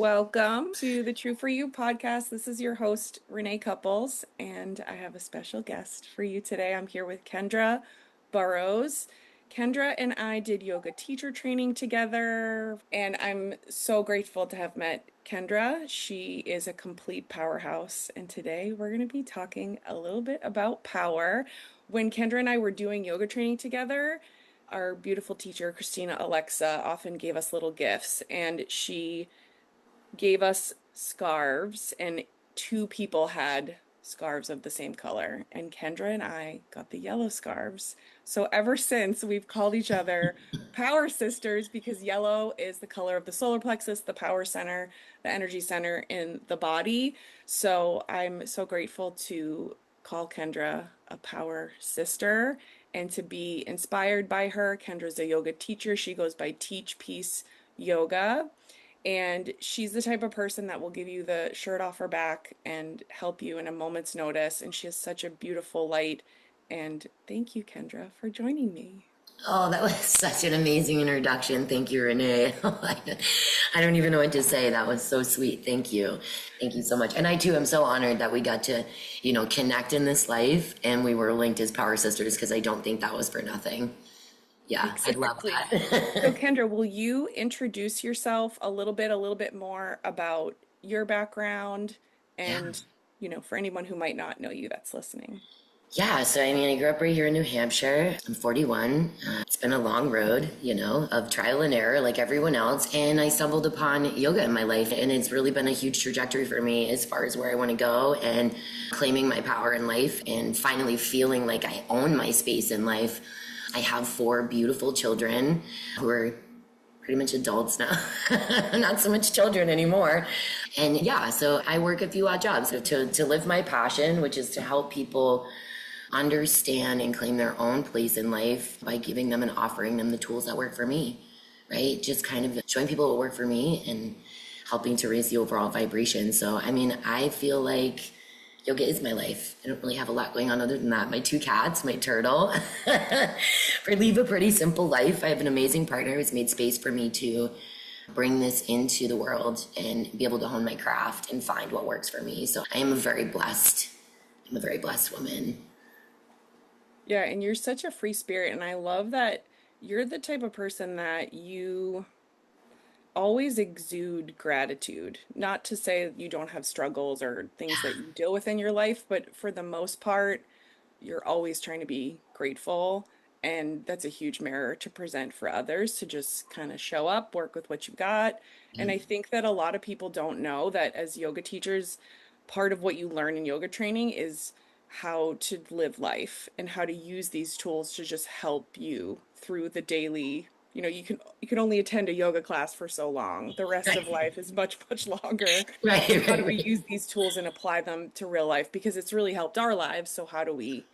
Welcome to the True For You podcast. This is your host, Renee Couples, and I have a special guest for you today. I'm here with Kendra Burrows. Kendra and I did yoga teacher training together, and I'm so grateful to have met Kendra. She is a complete powerhouse, and today we're going to be talking a little bit about power. When Kendra and I were doing yoga training together, our beautiful teacher, Christina Alexa, often gave us little gifts, and she gave us scarves, and two people had scarves of the same color, and Kendra and I got the yellow scarves. So ever since, we've called each other power sisters because yellow is the color of the solar plexus, the power center, the energy center in the body. So I'm so grateful to call Kendra a power sister and to be inspired by her. Kendra's a yoga teacher. She goes by Teach Peace Yoga. And she's the type of person that will give you the shirt off her back and help you in a moment's notice. And she has such a beautiful light. And thank you, Kendra, for joining me. Oh, that was such an amazing introduction. Thank you, Renee. I don't even know what to say. That was so sweet. Thank you. Thank you so much. And I too am so honored that we got to, connect in this life and we were linked as power sisters because I don't think that was for nothing. Yeah, I love Exactly. So, that. Kendra, will you introduce yourself a little bit more about your background Yeah. and, for anyone who might not know you that's listening? Yeah, so I grew up right here in New Hampshire. I'm 41. It's been a long road, of trial and error like everyone else. And I stumbled upon yoga in my life, and it's really been a huge trajectory for me as far as where I want to go and claiming my power in life and finally feeling like I own my space in life. I have four beautiful children who are pretty much adults now, not so much children anymore. And yeah, so I work a few odd jobs to live my passion, which is to help people understand and claim their own place in life by giving them and offering them the tools that work for me, right? Just kind of showing people what work for me and helping to raise the overall vibration. So, I feel like yoga is my life. I don't really have a lot going on other than that. My two cats, my turtle. For leave a pretty simple life. I have an amazing partner who's made space for me to bring this into the world and be able to hone my craft and find what works for me. So I'm a very blessed woman. Yeah, and you're such a free spirit, and I love that you're the type of person that you always exude gratitude. Not to say you don't have struggles or things that you deal with in your life, but for the most part, you're always trying to be grateful. And that's a huge mirror to present for others to just kind of show up, work with what you've got. And I think that a lot of people don't know that as yoga teachers, part of what you learn in yoga training is how to live life and how to use these tools to just help you through the daily. You can only attend a yoga class for so long. The rest of life is much, much longer. Right, So how do right, we right. use these tools and apply them to real life? Because it's really helped our lives. So how do we,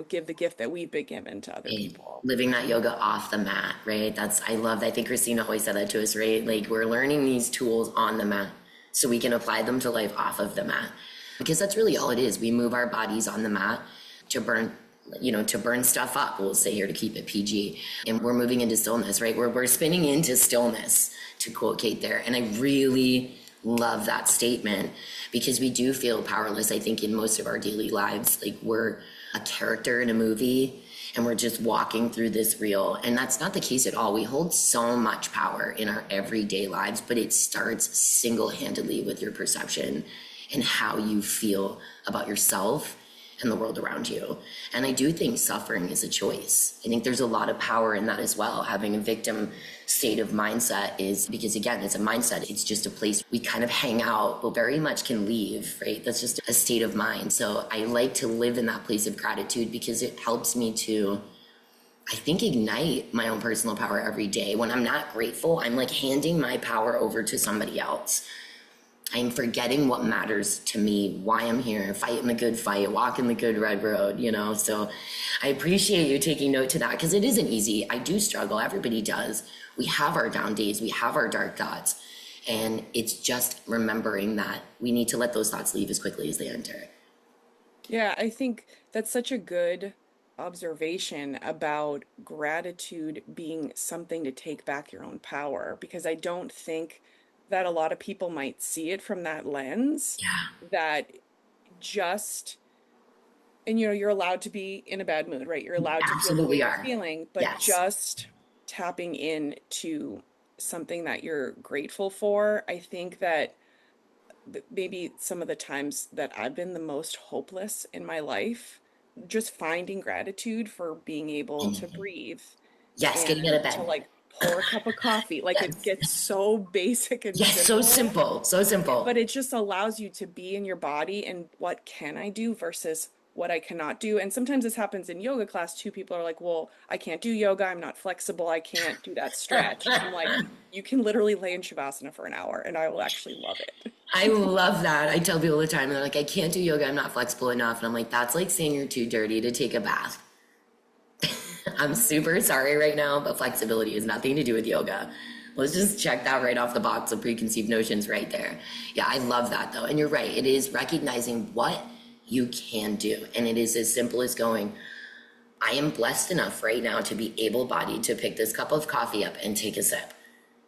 give the gift that we've been given to other Right. people? Living that yoga off the mat, right? I love that. I think Christina always said that to us, right? Like we're learning these tools on the mat so we can apply them to life off of the mat. Because that's really all it is. We move our bodies on the mat to burn stuff up. We'll say here to keep it PG. And we're moving into stillness, right? We're spinning into stillness, to quote Kate there. And I really love that statement because we do feel powerless, I think, in most of our daily lives. Like we're a character in a movie and we're just walking through this reel. And that's not the case at all. We hold so much power in our everyday lives, but it starts single-handedly with your perception and how you feel about yourself and the world around you. And I do think suffering is a choice. I think there's a lot of power in that as well. Having a victim state of mindset is because, again, it's a mindset. It's just a place we kind of hang out, but very much can leave, right? That's just a state of mind. So I like to live in that place of gratitude because it helps me to, I think, ignite my own personal power every day. When I'm not grateful, I'm like handing my power over to somebody else. I'm forgetting what matters to me, why I'm here, fight in the good fight, walk in the good red road, So I appreciate you taking note to that because it isn't easy. I do struggle. Everybody does. We have our down days. We have our dark thoughts. And it's just remembering that we need to let those thoughts leave as quickly as they enter. Yeah, I think that's such a good observation about gratitude being something to take back your own power because I don't think that a lot of people might see it from that lens, Yeah, that just, and you're allowed to be in a bad mood, right? You're allowed to feel the way absolutely you're are. feeling, but Yes. just tapping into something that you're grateful for. I think that maybe some of the times that I've been the most hopeless in my life, just finding gratitude for being able to And breathe yes, getting out and of to bed. like pour a cup of coffee. Like it Yes. gets so basic and Yes, so simple, simple. So but simple. it just allows you to be in your body and what can I do versus what I cannot do. And sometimes this happens in yoga class too. People are like, well, I can't do yoga. I'm not flexible. I can't do that stretch. And I'm like, you can literally lay in Shavasana for an hour and I will actually love it. I love that. I tell people all the time, and they're like, I can't do yoga. I'm not flexible enough. And I'm like, that's like saying you're too dirty to take a bath. I'm super sorry right now, but flexibility has nothing to do with yoga. Let's just check that right off the box of preconceived notions right there. Yeah, I love that though. And you're right. It is recognizing what you can do. And it is as simple as going, I am blessed enough right now to be able bodied to pick this cup of coffee up and take a sip.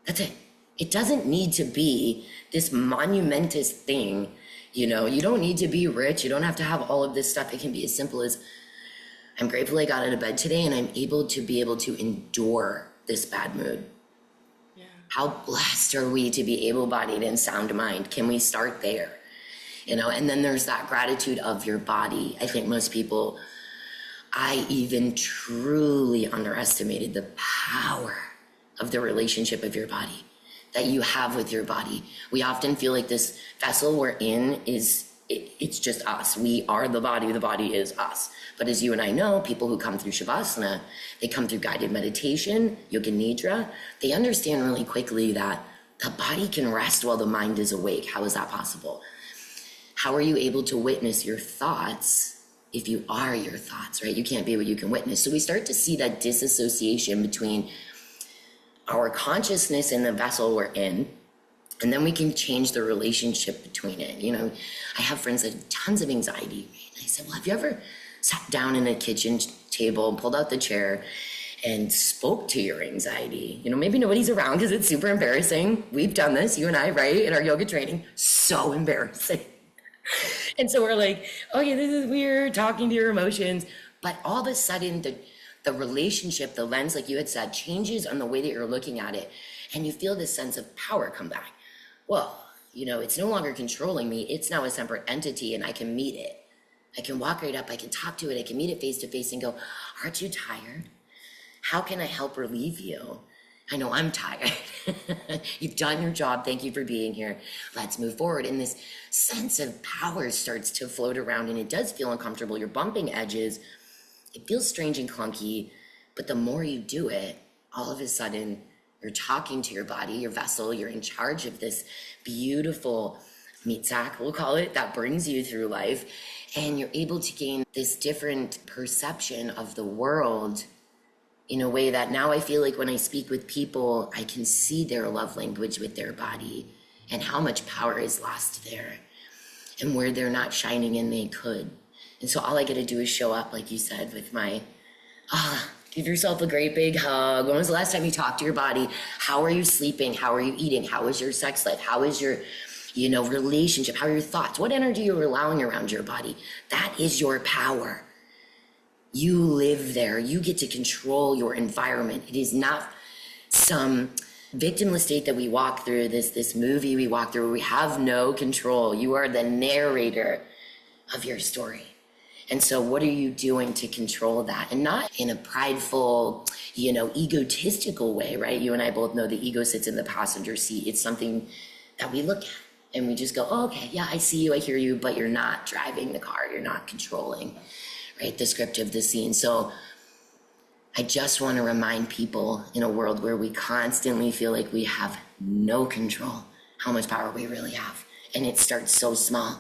That's it. It doesn't need to be this monumentous thing. You don't need to be rich. You don't have to have all of this stuff. It can be as simple as I'm grateful I got out of bed today and I'm able to endure this bad mood. Yeah. How blessed are we to be able bodied and sound mind? Can we start there? And then there's that gratitude of your body. I think most people, I even truly underestimated the power of the relationship of your body that you have with your body. We often feel like this vessel we're in it's just us. We are the body is us. But as you and I know, people who come through Shavasana, they come through guided meditation, Yoga Nidra, they understand really quickly that the body can rest while the mind is awake. How is that possible? How are you able to witness your thoughts if you are your thoughts, right? You can't be what you can witness. So we start to see that disassociation between our consciousness and the vessel we're in, and then we can change the relationship between it. I have friends that have tons of anxiety, right? And I said, well, have you ever sat down in a kitchen table, pulled out the chair, and spoke to your anxiety? Maybe nobody's around because it's super embarrassing. We've done this, you and I, right, in our yoga training. So embarrassing. And so we're like, okay, this is weird, talking to your emotions. But all of a sudden, the relationship, the lens, like you had said, changes on the way that you're looking at it. And you feel this sense of power come back. Well, it's no longer controlling me. It's now a separate entity and I can meet it. I can walk right up. I can talk to it. I can meet it face to face and go, aren't you tired? How can I help relieve you? I know I'm tired. You've done your job. Thank you for being here. Let's move forward. And this sense of power starts to float around and it does feel uncomfortable. You're bumping edges. It feels strange and clunky, but the more you do it, all of a sudden you're talking to your body, your vessel, you're in charge of this beautiful mitzvah, we'll call it, that brings you through life. And you're able to gain this different perception of the world in a way that now I feel like when I speak with people, I can see their love language with their body and how much power is lost there and where they're not shining and they could. And so all I got to do is show up, like you said, with my, give yourself a great big hug. When was the last time you talked to your body? How are you sleeping? How are you eating? How is your sex life? How is your, relationship? How are your thoughts? What energy you're allowing around your body? That is your power. You live there. You get to control your environment. It is not some victimless state that we walk through, this movie we walk through where we have no control. You are the narrator of your story. And so what are you doing to control that? And not in a prideful, egotistical way, right? You and I both know the ego sits in the passenger seat. It's something that we look at and we just go, oh, okay, yeah, I see you, I hear you, but you're not driving the car. You're not controlling, right? The script of the scene. So I just want to remind people in a world where we constantly feel like we have no control, how much power we really have. And it starts so small.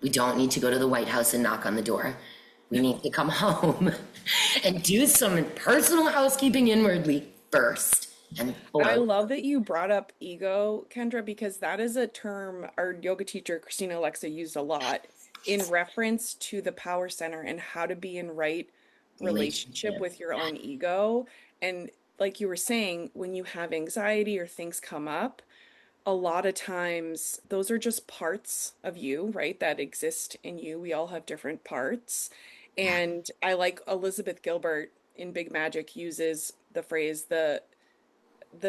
We don't need to go to the White House and knock on the door. We need to come home and do some personal housekeeping inwardly first. And I flow. love that you brought up ego, Kendra, because that is a term our yoga teacher, Christina Alexa, used a lot in reference to the power center and how to be in right relationship Relationship. with your own ego. And like you were saying, when you have anxiety or things come up, a lot of times those are just parts of you, right? That exist in you. We all have different parts. Yeah. And I like Elizabeth Gilbert in Big Magic uses the phrase the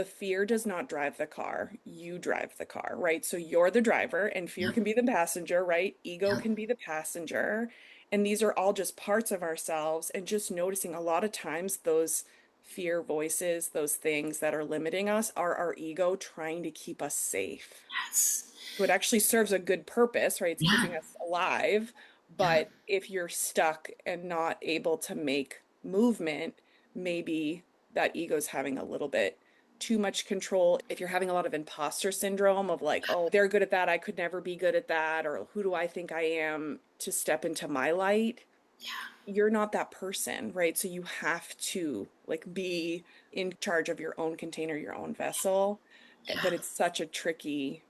fear does not drive the car, you drive the car, right? So you're the driver and fear Yep. can be the passenger, right? Ego Yep. can be the passenger. And these are all just parts of ourselves. And just noticing a lot of times those fear voices, those things that are limiting us, are our ego trying to keep us safe. Yes. So it actually serves a good purpose, right? It's Yeah. keeping us alive. Yeah. But if you're stuck and not able to make movement, maybe that ego's having a little bit too much control. If you're having a lot of imposter syndrome of like, oh, they're good at that, I could never be good at that, or who do I think I am to step into my light? Yeah. You're not that person, right? So you have to like be in charge of your own container, your own vessel. Yeah. But it's such a tricky,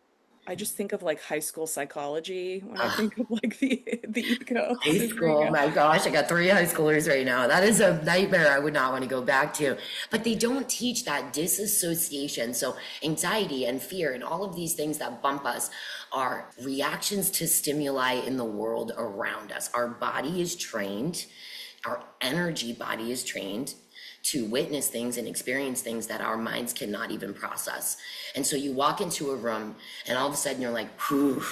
I just think of like high school psychology when I Ugh. think of like the ego, High super school, ego. my gosh, I got three high schoolers right now. That is a nightmare I would not want to go back to. But they don't teach that disassociation. So, anxiety and fear and all of these things that bump us are reactions to stimuli in the world around us. Our body is trained, our energy body is trained to witness things and experience things that our minds cannot even process. And so you walk into a room and all of a sudden you're like, whew,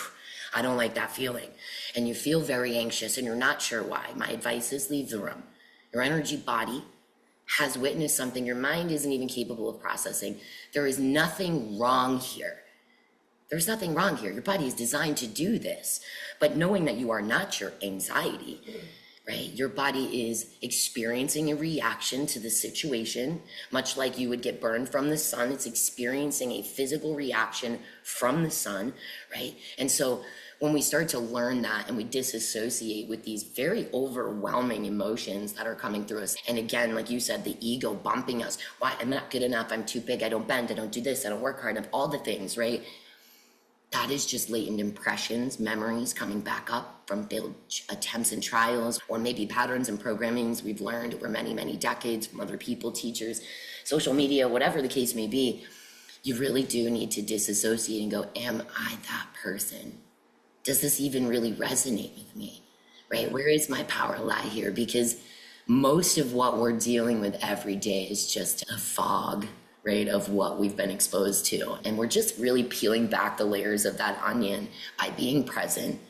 I don't like that feeling. And you feel very anxious and you're not sure why. My advice is leave the room. Your energy body has witnessed something your mind isn't even capable of processing. There is nothing wrong here. There's nothing wrong here. Your body is designed to do this. But knowing that you are not your anxiety, right? Your body is experiencing a reaction to the situation, much like you would get burned from the sun. It's experiencing a physical reaction from the sun, right? And so when we start to learn that and we disassociate with these very overwhelming emotions that are coming through us, and again, like you said, the ego bumping us, why I'm not good enough, I'm too big, I don't bend, I don't do this, I don't work hard, all the things, right? That is just latent impressions, memories coming back up from failed attempts and trials, or maybe patterns and programmings we've learned over many, many decades from other people, teachers, social media, whatever the case may be. You really do need to disassociate and go, am I that person? Does this even really resonate with me? Right? Where is my power lie here? Because most of what we're dealing with every day is just a fog, right, of what we've been exposed to. And we're just really peeling back the layers of that onion by being present,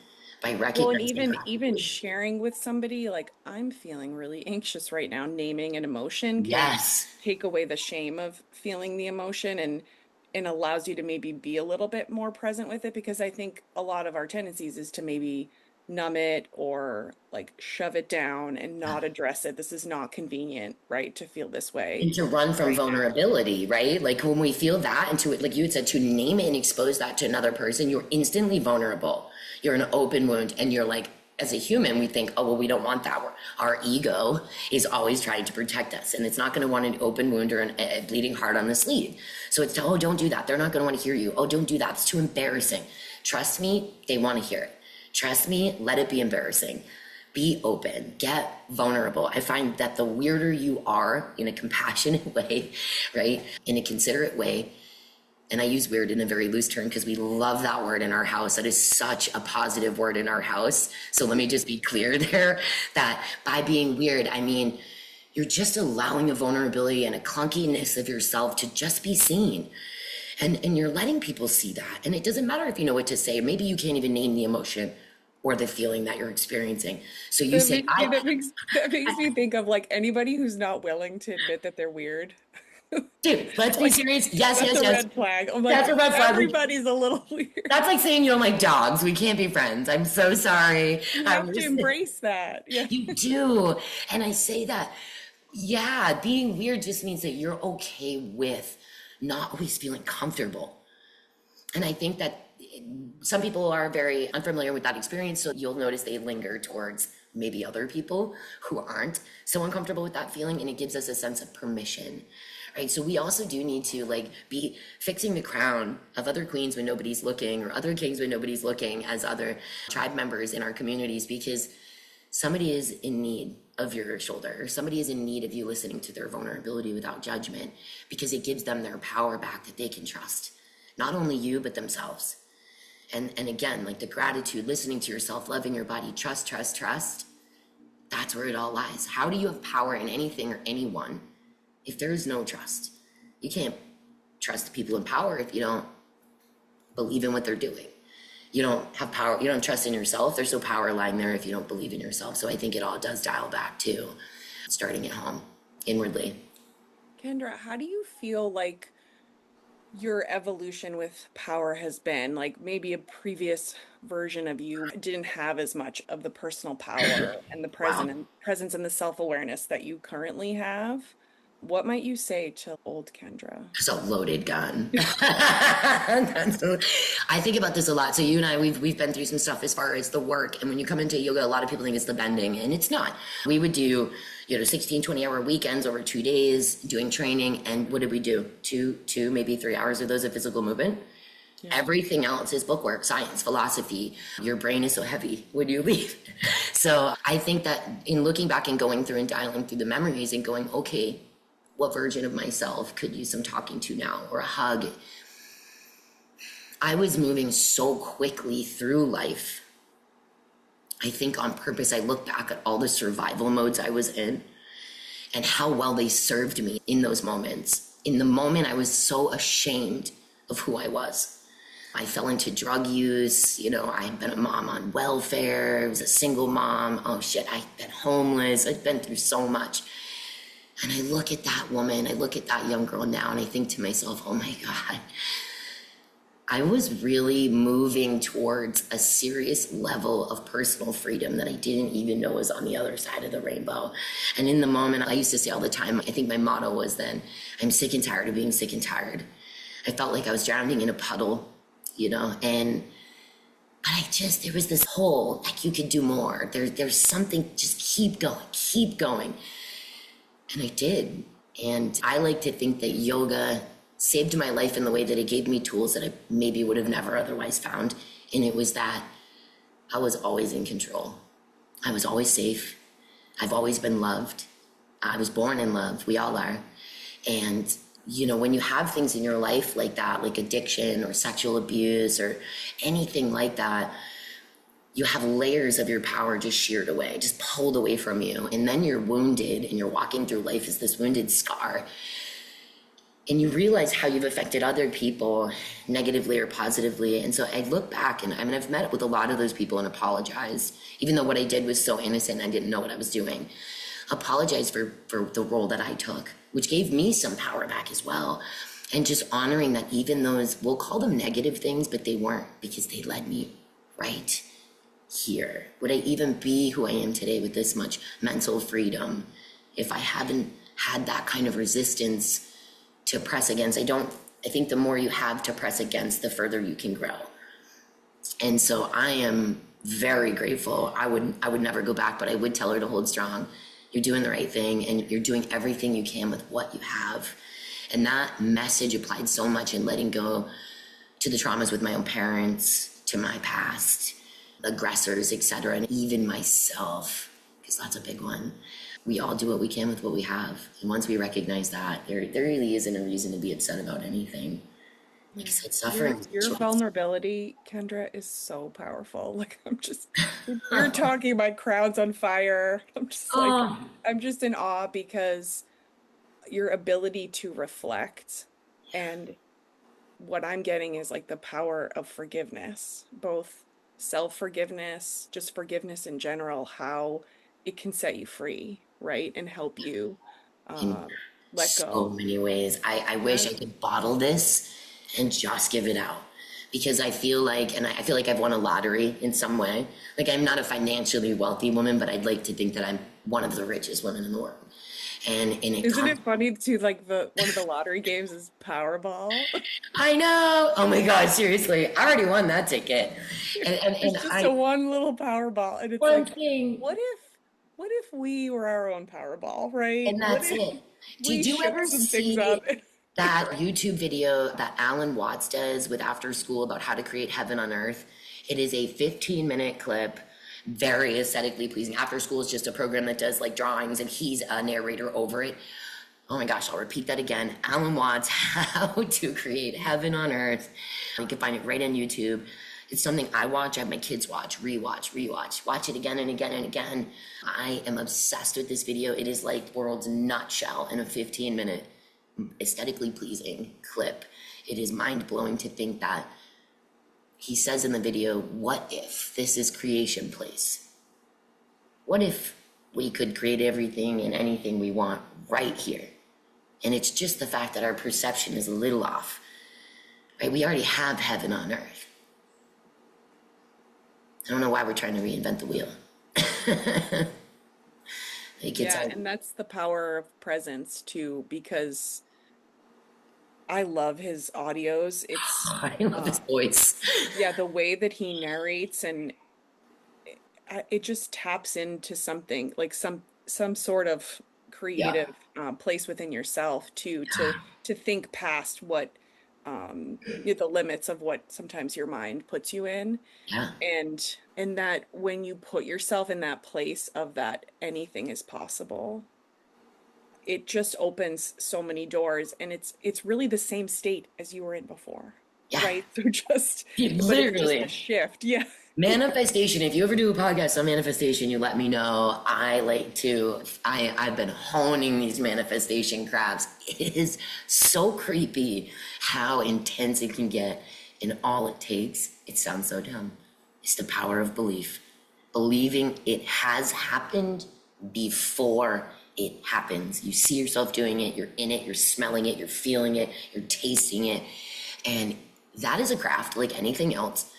by Well, and recognizing even sharing with somebody like I'm feeling really anxious right now, naming an emotion can yes, take away the shame of feeling the emotion and allows you to maybe be a little bit more present with it because I think a lot of our tendencies is to maybe numb it or like shove it down and not address it. This is not convenient, right, to feel this way and to run from right now. vulnerability, right? Like when we feel that and to, like you had said, to name it and expose that to another person, you're instantly vulnerable. You're an open wound and you're like, as a human, we think, oh, well, we don't want that. Our ego is always trying to protect us and it's not going to want an open wound or a bleeding heart on the sleeve. So it's, oh, don't do that. They're not going to want to hear you. Oh, don't do that. It's too embarrassing. Trust me, they want to hear it. Trust me, let it be embarrassing. Be open, get vulnerable. I find that the weirder you are in a compassionate way, right, in a considerate way, and I use weird in a very loose term because we love that word in our house. That is such a positive word in our house. So let me just be clear there that by being weird, I mean, you're just allowing a vulnerability and a clunkiness of yourself to just be seen. And you're letting people see that. And it doesn't matter if you know what to say. Maybe you can't even name the emotion or the feeling that you're experiencing. So you That say, makes me think of like anybody who's not willing to admit that they're weird. dude, let's be Like serious. Yes, that's yes, a yes. red flag. I'm like That's a red flag. everybody's a little weird. That's like saying you don't like dogs. We can't be friends. I'm so sorry. You I'm have to just, embrace that. Yeah. you do. And I say that, yeah, being weird just means that you're okay with not always feeling comfortable. And I think that some people are very unfamiliar with that experience. So you'll notice they linger towards maybe other people who aren't so uncomfortable with that feeling. And it gives us a sense of permission, right? So we also do need to like be fixing the crown of other queens when nobody's looking or other kings when nobody's looking as other tribe members in our communities, because somebody is in need of your shoulder, or somebody is in need of you listening to their vulnerability without judgment, because it gives them their power back that they can trust not only you, but themselves. And again, like the gratitude, listening to yourself, loving your body, trust, trust, trust. That's where it all lies. How do you have power in anything or anyone if there is no trust? You can't trust the people in power if you don't believe in what they're doing. You don't have power, you don't trust in yourself. There's no power lying there if you don't believe in yourself. So I think it all does dial back to starting at home, inwardly. Kendra, how do you feel like your evolution with power has been? Like maybe a previous version of you didn't have as much of the personal power and the Wow. presence and the self-awareness that you currently have. What might you say to old Kendra? It's a loaded gun. I think about this a lot. So you and I, we've been through some stuff as far as the work. And when you come into yoga, a lot of people think it's the bending, and it's not. We would do, 16, 20-hour weekends over 2 days doing training. And what did we do? Two, maybe 3 hours of those of physical movement. Yeah. Everything else is bookwork, science, philosophy. Your brain is so heavy when you leave. So I think that in looking back and going through and dialing through the memories and going, okay, what version of myself could use some talking to now, or a hug? I was moving so quickly through life. I think on purpose, I look back at all the survival modes I was in and how well they served me in those moments. In the moment, I was so ashamed of who I was. I fell into drug use. I had been a mom on welfare. I was a single mom. Oh shit, I'd been homeless. I'd been through so much. And I look at that woman, I look at that young girl now, and I think to myself, oh my God, I was really moving towards a serious level of personal freedom that I didn't even know was on the other side of the rainbow. And in the moment, I used to say all the time, I think my motto was then, I'm sick and tired of being sick and tired. I felt like I was drowning in a puddle, but there was this hole, like you could do more. There's something, just keep going. And I did. And I like to think that yoga saved my life in the way that it gave me tools that I maybe would have never otherwise found. And it was that I was always in control. I was always safe. I've always been loved. I was born in love. We all are. And, when you have things in your life like that, like addiction or sexual abuse or anything like that, you have layers of your power just sheared away, just pulled away from you. And then you're wounded and you're walking through life as this wounded scar. And you realize how you've affected other people negatively or positively. And so I look back and I've met with a lot of those people and apologized, even though what I did was so innocent, I didn't know what I was doing. Apologize for the role that I took, which gave me some power back as well. And just honoring that even those, we'll call them negative things, but they weren't, because they led me right here. Would I even be who I am today with this much mental freedom if I haven't had that kind of resistance to press against? I think the more you have to press against, the further you can grow. And so I am very grateful. I would never go back, but I would tell her to hold strong. You're doing the right thing and you're doing everything you can with what you have. And that message applied so much in letting go to the traumas with my own parents, to my past, aggressors, etc., and even myself, because that's a big one. We all do what we can with what we have. And once we recognize that, there really isn't a reason to be upset about anything. Like I said, suffering. Your vulnerability, Kendra, is so powerful. Like you're talking about crowds on fire. Oh, I'm just in awe because your ability to reflect, and what I'm getting is like the power of forgiveness, both self-forgiveness, just forgiveness in general, how it can set you free, right? And help you in uh, let so go. many ways. I wish I could bottle this and just give it out, because I feel like I've won a lottery in some way. Like, I'm not a financially wealthy woman, but I'd like to think that I'm one of the richest women in the world. And Isn't it funny too, like one of the lottery games is Powerball? I know. Oh my God, seriously. I already won that ticket. And It's just a I, one little Powerball, and it's one like, thing, what if what if we were our own Powerball, right? and What that's if it. we Did you shook ever some things up? see that YouTube video that Alan Watts does with After School about how to create heaven on earth? It is a 15-minute clip, very aesthetically pleasing. After School is just a program that does like drawings, and he's a narrator over it. Oh my gosh, I'll repeat that again. Alan Watts, How to Create Heaven on Earth. You can find it right on YouTube. It's something I watch, I have my kids watch, rewatch, watch it again and again and again. I am obsessed with this video. It is like the world's nutshell in a 15-minute, aesthetically pleasing clip. It is mind-blowing to think that he says in the video, what if this is creation place? What if we could create everything and anything we want right here? And it's just the fact that our perception is a little off, right? We already have heaven on earth. I don't know why we're trying to reinvent the wheel. Yeah, and that's the power of presence too, because I love his audios. It's I love his uh voice. yeah, the way that he narrates, and it just taps into something like some sort of Yeah, creative place within yourself to think past what the limits of what sometimes your mind puts you in, yeah, and that when you put yourself in that place of that anything is possible, it just opens so many doors, and it's really the same state as you were in before, yeah. right? So just, but it's just a Literally. shift. Yeah. Manifestation. If you ever do a podcast on manifestation, you let me know. I like to. I've been honing these manifestation crafts. It is so creepy how intense it can get, and all it takes. It sounds so dumb. It's the power of belief. Believing it has happened before it happens. You see yourself doing it. You're in it. You're smelling it. You're feeling it. You're tasting it, and that is a craft like anything else.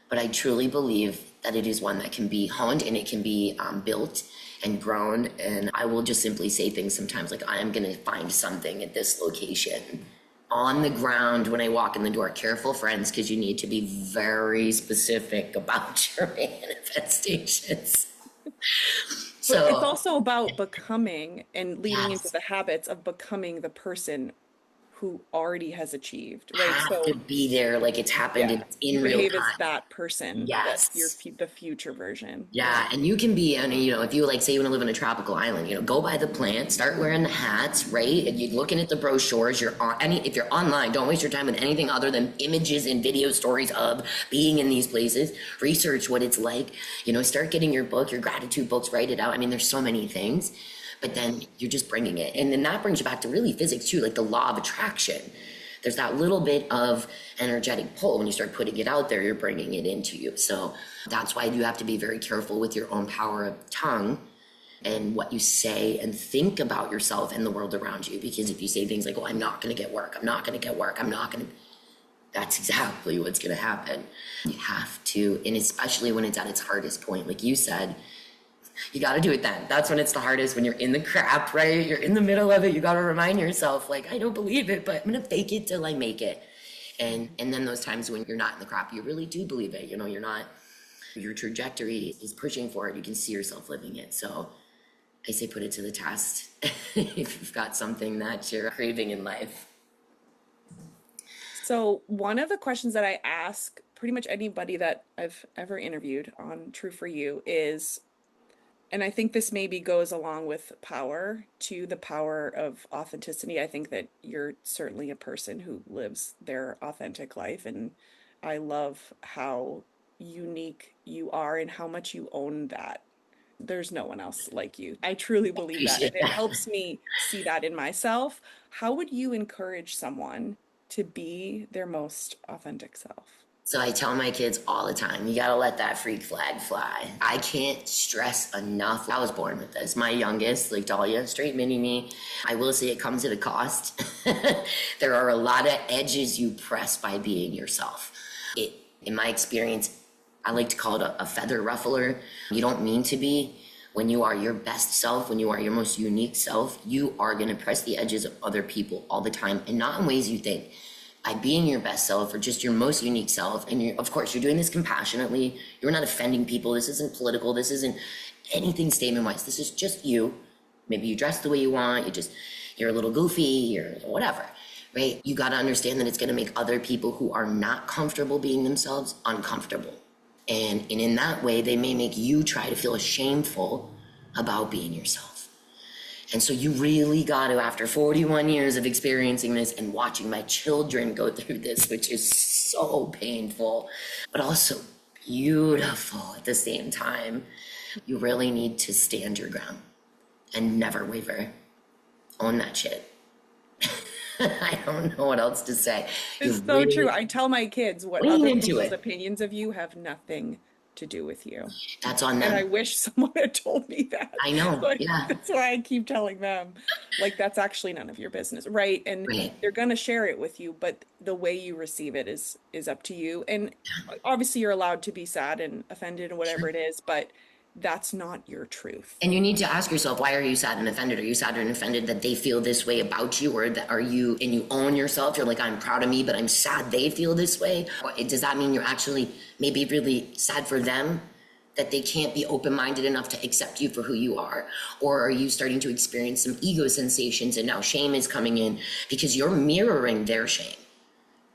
But I truly believe that it is one that can be honed and it can be built and grown. And I will just simply say things sometimes like, I am going to find something at this location on the ground when I walk in the door. Careful, friends, because you need to be very specific about your manifestations. But it's So, also about becoming and leading into yes. the habits of becoming the person who already has achieved, right? Have to So, be there like it's happened yeah, and it's you in real behave as time. that person, that Yes. the future version. Yeah. Yeah, and you can be, and if you like, say you want to live in a tropical island, go buy the plant, start wearing the hats, right? And you're looking at the brochures. If you're online, don't waste your time with anything other than images and video stories of being in these places. Research what it's like. Start getting your book, your gratitude books, write it out. I mean, there's so many things, but then you're just bringing it, and then that brings you back to really physics too, like the law of attraction. There's that little bit of energetic pull. When you start putting it out there, you're bringing it into you. So that's why you have to be very careful with your own power of tongue and what you say and think about yourself and the world around you. Because if you say things like, oh, I'm not going to get work, I'm not going to get work, I'm not going to, that's exactly what's going to happen. You have to, and especially when it's at its hardest point, like you said, you got to do it then. That's when it's the hardest, when you're in the crap, right? You're in the middle of it. You got to remind yourself, like, I don't believe it, but I'm going to fake it till I make it. And then those times when you're not in the crap, you really do believe it. You're not, your trajectory is pushing for it. You can see yourself living it. So I say put it to the test if you've got something that you're craving in life. So, one of the questions that I ask pretty much anybody that I've ever interviewed on True for You is, and I think this maybe goes along with power, to the power of authenticity. I think that you're certainly a person who lives their authentic life, and I love how unique you are and how much you own that. There's no one else like you. I truly believe that, and Appreciate it that. helps me see that in myself. How would you encourage someone to be their most authentic self? So I tell my kids all the time, you gotta let that freak flag fly. I can't stress enough. I was born with this. My youngest, like Dahlia, straight mini me. I will say it comes at a cost. There are a lot of edges you press by being yourself. In my experience, I like to call it a feather ruffler. You don't mean to be. When you are your best self, when you are your most unique self, you are gonna press the edges of other people all the time, and not in ways you think. By being your best self or just your most unique self, and of course you're doing this compassionately, you're not offending people, this isn't political, this isn't anything statement wise, this is just you. Maybe you dress the way you want, you're a little goofy or whatever, right? You got to understand that it's going to make other people who are not comfortable being themselves uncomfortable, and in that way they may make you try to feel shameful about being yourself. And so you really got to, after 41 years of experiencing this and watching my children go through this, which is so painful, but also beautiful at the same time, you really need to stand your ground and never waver. Own that shit. I don't know what else to say. You It's so true. really I tell my kids what lean other into people's it. opinions of you have nothing to do with you. That's on And I them. wish someone had told me that. I know. Like, Yeah. that's why I keep telling them, like, that's actually none of your business, right? And Right. they're gonna share it with you, but the way you receive it is up to you. And obviously, you're allowed to be sad and offended and whatever it is, but that's not your truth. And you need to ask yourself, why are you sad and offended? Are you sad and offended that they feel this way about you? Or that are you, and you own yourself? You're like, I'm proud of me, but I'm sad they feel this way. Or does that mean you're actually maybe really sad for them? That they can't be open-minded enough to accept you for who you are? Or are you starting to experience some ego sensations and now shame is coming in because you're mirroring their shame,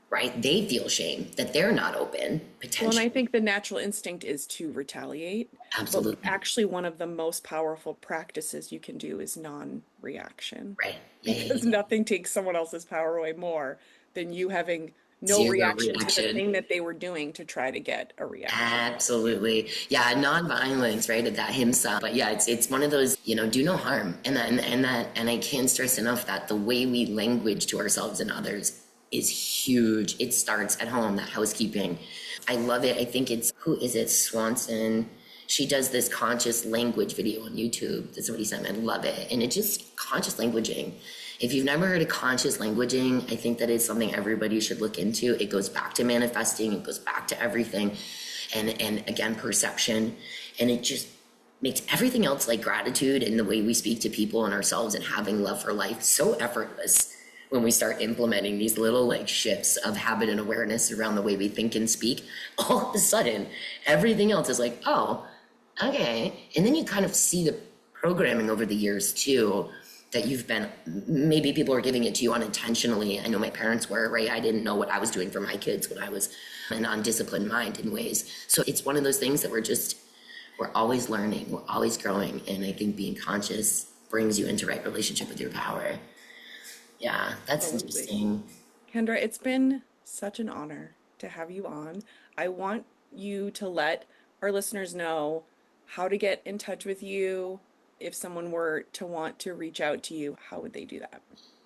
right? They feel shame that they're not open, Well, and I potentially. think the natural instinct is to retaliate, but Absolutely. actually one of the most powerful practices you can do is non-reaction, Right. Yeah, yeah, because yeah. nothing takes someone else's power away more than you having no Zero reaction to the reaction. thing that they were doing to try to get a reaction. Absolutely. Yeah, non-violence, right? That himself. But yeah, it's one of those, do no harm. And I can't stress enough that the way we language to ourselves and others is huge. It starts at home, that housekeeping. I love it. I think it's, who is it? Swanson. She does this conscious language video on YouTube. That's what he sent me. I love it. And it's just conscious languaging. If you've never heard of conscious languaging, I think that is something everybody should look into. It goes back to manifesting, it goes back to everything, and again, perception. And it just makes everything else, like gratitude and the way we speak to people and ourselves and having love for life, so effortless when we start implementing these little like shifts of habit and awareness around the way we think and speak. All of a sudden, everything else is like, oh, okay. And then you kind of see the programming over the years too, that you've been, maybe people are giving it to you unintentionally. I know my parents were, right? I didn't know what I was doing for my kids when I was an undisciplined mind in ways. So it's one of those things that we're always learning, we're always growing. And I think being conscious brings you into right relationship with your power. Yeah, that's Absolutely. interesting. Kendra, it's been such an honor to have you on. I want you to let our listeners know how to get in touch with you. If someone were to want to reach out to you, how would they do that?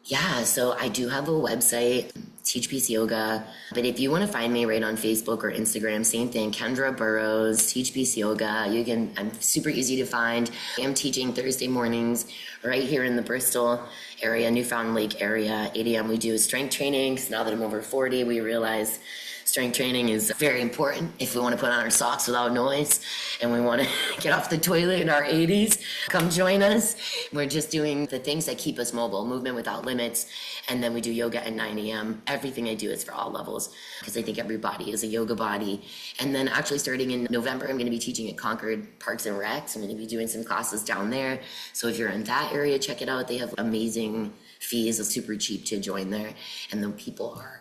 Yeah, so I do have a website, Teach Peace Yoga. But if you want to find me right on Facebook or Instagram, same thing, Kendra Burrows, Teach Peace Yoga. I'm super easy to find. I'm teaching Thursday mornings right here in the Bristol area, Newfound Lake area. 8 a.m. we do strength training, because now that I'm over 40, we realize strength training is very important if we want to put on our socks without noise and we want to get off the toilet in our 80s. Come join us. We're just doing the things that keep us mobile, movement without limits. And then we do yoga at 9 a.m. Everything I do is for all levels because I think every body is a yoga body. And then actually starting in November, I'm going to be teaching at Concord Parks and Recs. I'm going to be doing some classes down there. So if you're in that area, check it out. They have amazing fees. It's super cheap to join there. And the people are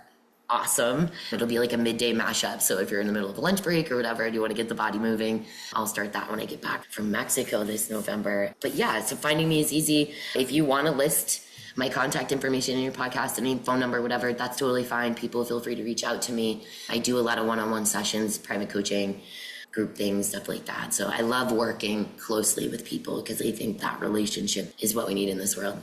awesome. It'll be like a midday mashup. So if you're in the middle of a lunch break or whatever, and you want to get the body moving, I'll start that when I get back from Mexico this November. But yeah, so finding me is easy. If you want to list my contact information in your podcast, any phone number, whatever, that's totally fine. People feel free to reach out to me. I do a lot of one-on-one sessions, private coaching, group things, stuff like that. So I love working closely with people because I think that relationship is what we need in this world.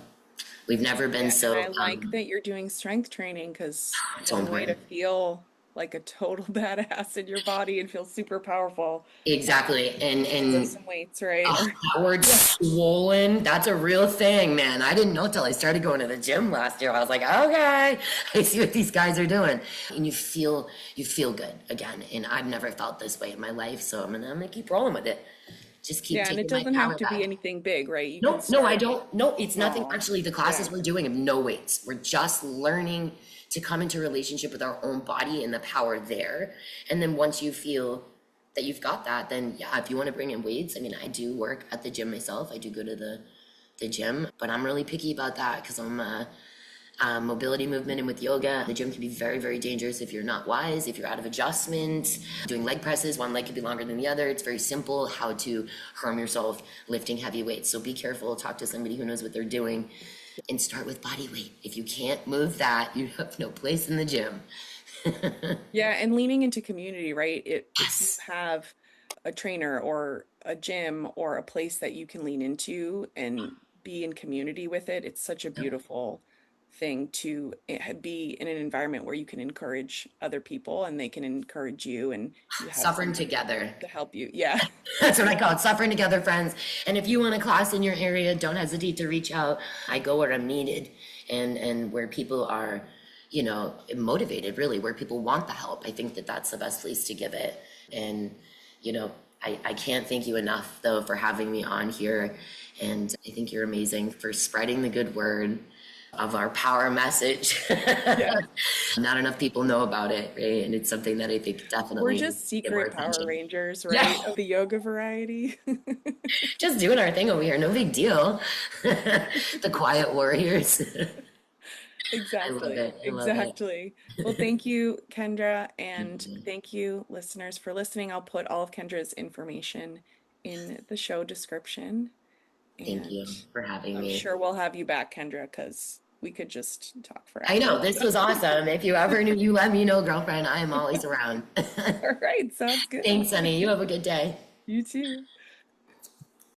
We've never been Yeah, and so I like that you're doing strength training because so one way to important. feel like a total badass in your body and feel super powerful Exactly. is lift And some weights, right? oh, Or that word yeah, swollen, that's a real thing, man. I didn't know till I started going to the gym last year. I was like, okay, I see what these guys are doing. And you feel good again. And I've never felt this way in my life. So I'm gonna keep rolling with it. Just keep yeah, and it taking my doesn't have power to be back. anything big, right? You can No, no, I start don't. No, it's nothing. small. Actually, the classes Yeah. we're doing have no weights. We're just learning to come into relationship with our own body and the power there. And then once you feel that you've got that, then yeah, if you want to bring in weights, I mean, I do work at the gym myself. I do go to the gym, but I'm really picky about that because mobility movement. And with yoga, the gym can be very, very dangerous if you're not wise, if you're out of adjustment. Doing leg presses, one leg could be longer than the other. It's very simple how to harm yourself lifting heavy weights. So be careful, talk to somebody who knows what they're doing, and start with body weight. If you can't move that, you have no place in the gym. Yeah, and leaning into community, right? If you Yes. have a trainer or a gym or a place that you can lean into and be in community with it, it's such a Yep. beautiful thing to be in an environment where you can encourage other people and they can encourage you and you have Suffering somebody together. to help you. Yeah. That's what I call it, suffering together, friends. And if you want a class in your area, don't hesitate to reach out. I go where I'm needed and where people are, motivated, really, where people want the help. I think that that's the best place to give it. And, I can't thank you enough, though, for having me on here. And I think you're amazing for spreading the good word of our power message. Yeah. Not enough people know about it, right? And it's something that I think We're definitely needs just to get more secret Power attention. Rangers, Yeah. right? Of the yoga variety. Just doing our thing over here, no big deal. The quiet warriors. I love Exactly. it. I love it. Exactly. Well, thank you, Kendra, and thank you, listeners, for listening. I'll put all of Kendra's information in the show description, Thank and you for having I'm me. sure we'll have you back, Kendra, because we could just talk I forever. know this was awesome. If you ever knew, you let me know, girlfriend. I am always around. All right, sounds good. Thanks, honey. You have a good day. You too.